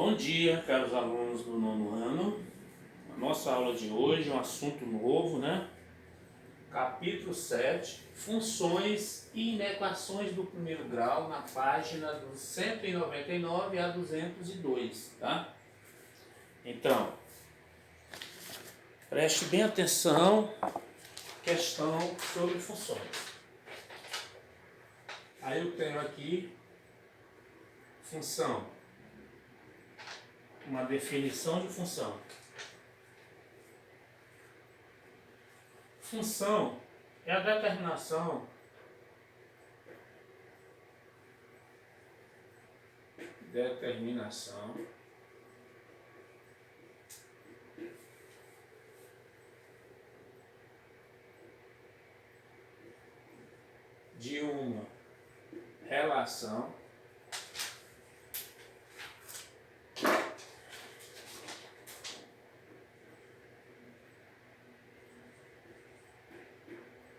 Bom dia, caros alunos do nono ano. A nossa aula de hoje é um assunto novo, né? Capítulo 7, funções e inequações do primeiro grau, na página do 199 a 202, tá? Então, preste bem atenção, questão sobre funções. Aí eu tenho aqui função, uma definição de função. Função é a determinação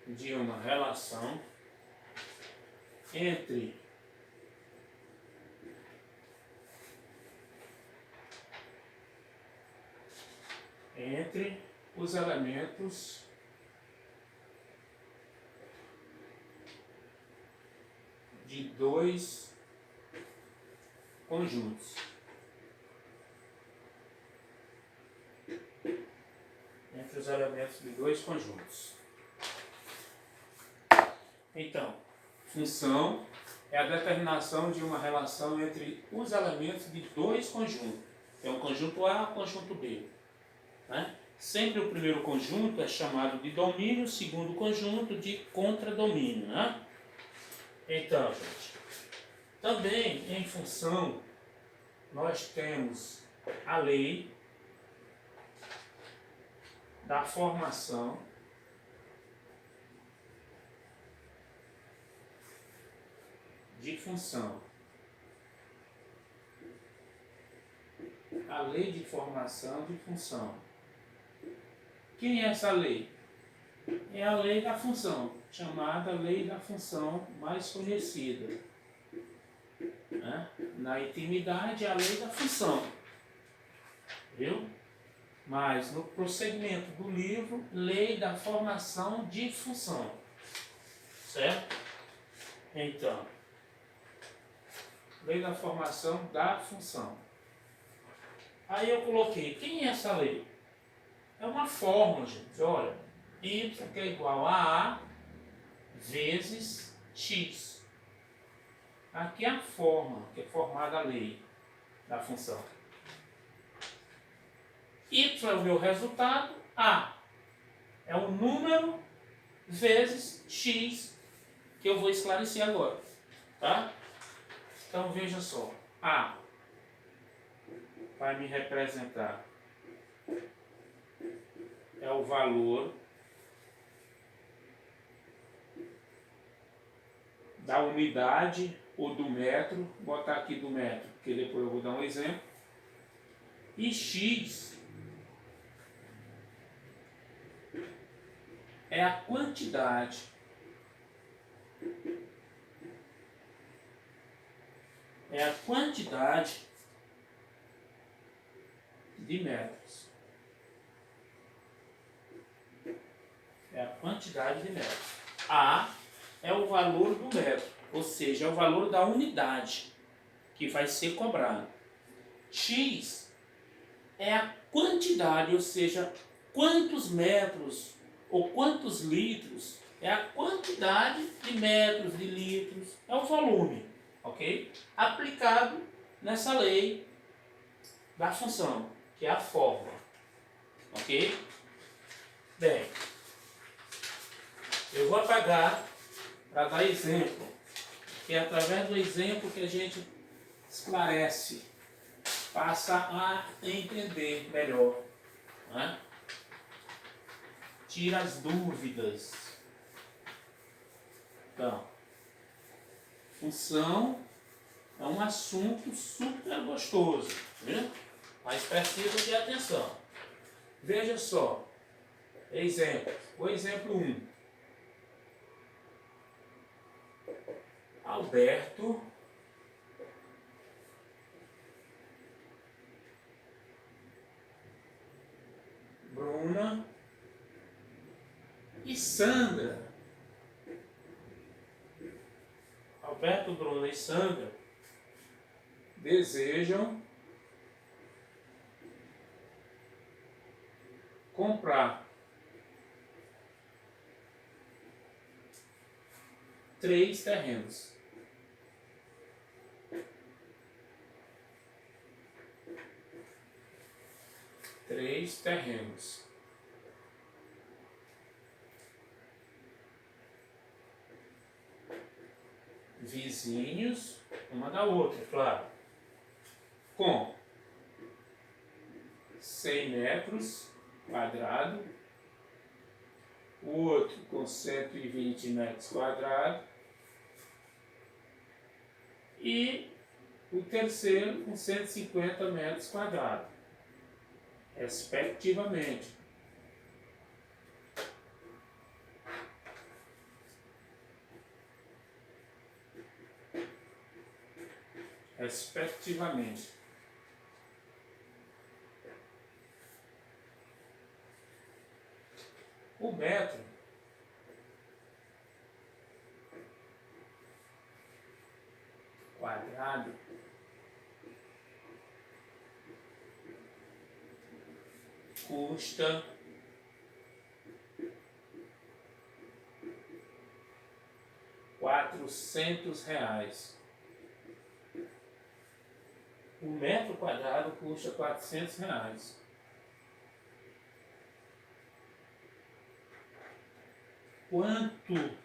de uma relação entre os elementos de dois conjuntos. Entre os elementos de dois conjuntos. Então, função é a determinação de uma relação entre os elementos de dois conjuntos. É o conjunto A e o conjunto B. Né? Sempre o primeiro conjunto é chamado de domínio, o segundo conjunto de contradomínio. Né? Então, gente, também em função nós temos a lei da formação de função. A lei de formação de função. Quem é essa lei? É a lei da função, chamada lei da função mais conhecida. Né? Na intimidade, é a lei da função. Viu? Mas no prosseguimento do livro, lei da formação de função. Certo? Então, lei da formação da função. Aí eu coloquei, quem é essa lei? É uma fórmula, gente. Olha, y que é igual a vezes x. Aqui é a forma que é formada a lei da função. Y é o meu resultado, A é o número vezes x, que eu vou esclarecer agora. Tá? Então veja só, A vai me representar é o valor da unidade ou do metro, vou botar aqui do metro, porque depois eu vou dar um exemplo. E x é a quantidade de metros. É a quantidade de metros. A é o valor do metro, ou seja, é o valor da unidade que vai ser cobrado. X é a quantidade, ou seja, quantos metros ou quantos litros, é a quantidade de metros, de litros, é o volume, ok? Aplicado nessa lei da função, que é a fórmula, ok? Bem, eu vou apagar para dar exemplo, que é através do exemplo que a gente esclarece, passa a entender melhor, né? Tira as dúvidas. Então, função é um assunto super gostoso, viu? Mas precisa de atenção. Veja só, exemplo. O exemplo 1. Alberto Sandra, Alberto, Bruno e Sandra desejam comprar 3 terrenos. Vizinhos, uma da outra, claro. Com 100 metros quadrados, o outro com 120 metros quadrados e o terceiro com 150 metros quadrados, respectivamente. O metro quadrado custa R$ 400. O metro quadrado custa R$ 400. Quanto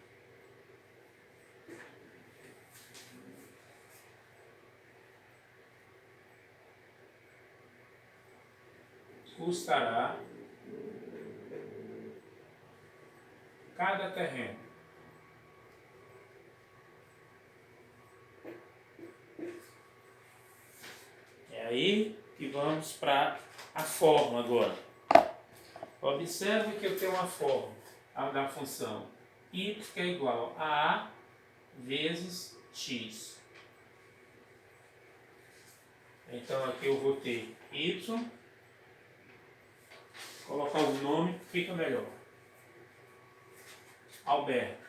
custará cada terreno? É aí que vamos para a fórmula agora. Observe que eu tenho uma fórmula da função y que é igual a A vezes x. Então aqui eu vou ter y, colocar o nome, fica melhor. Alberto.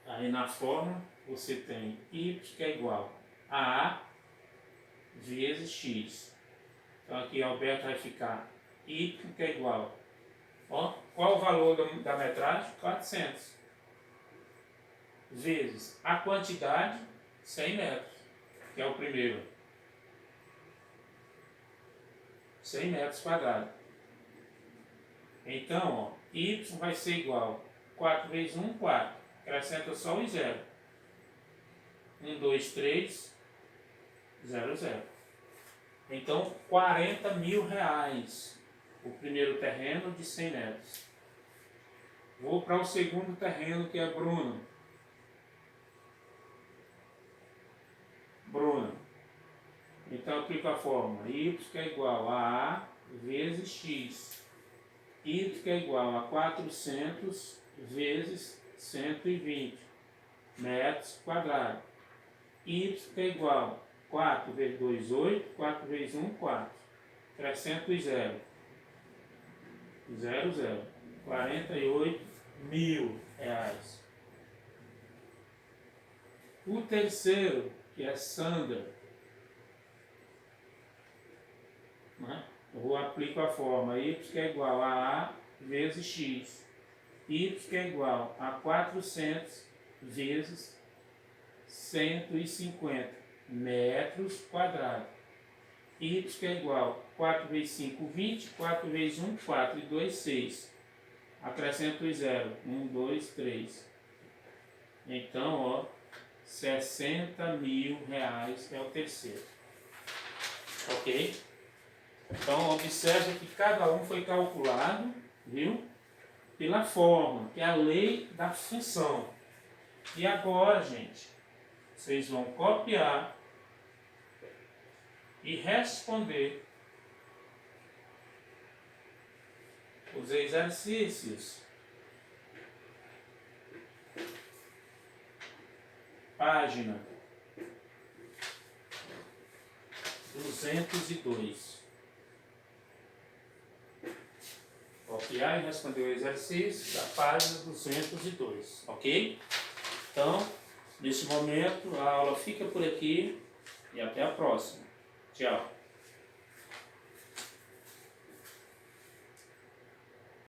Aí na fórmula você tem y que é igual a A vezes x. Então aqui Alberto vai ficar y que é igual. Ó, qual o valor da metragem? 400. Vezes a quantidade, 100 metros, que é o primeiro. 100 metros quadrados. Então, ó, y vai ser igual 4 vezes 1, 4. Acrescenta só o 0. 1, 2, 3, 0, 0. Então, R$ 40.000 o primeiro terreno de 100 metros. Vou para o segundo terreno, que é Bruno. Então, eu aplico a fórmula y que é igual a A vezes x. Y que é igual a 400 vezes 120 metros quadrados. Y que é igual a 4 vezes 2, 8, 4 vezes 1, 4. Acrescento o 0. 0, 0. R$ 48.000. O terceiro, que é Sandra, né? Eu aplico a fórmula y que é igual a A vezes x. Y que é igual a 400 vezes 150 metros quadrados. Y que é igual a 4 vezes 5, 20, 4 vezes 1, 4 e 2, 6. Acrescento o 0, 1, 2, 3. Então, ó, R$ 60.000 é o terceiro. Ok? Então, observe que cada um foi calculado, viu? Pela fórmula, que é a lei da função. E agora, gente, vocês vão copiar e responder os exercícios. Página 202. Copiar e responder o exercício da página 202, ok? Então, nesse momento, a aula fica por aqui e até a próxima. Tchau.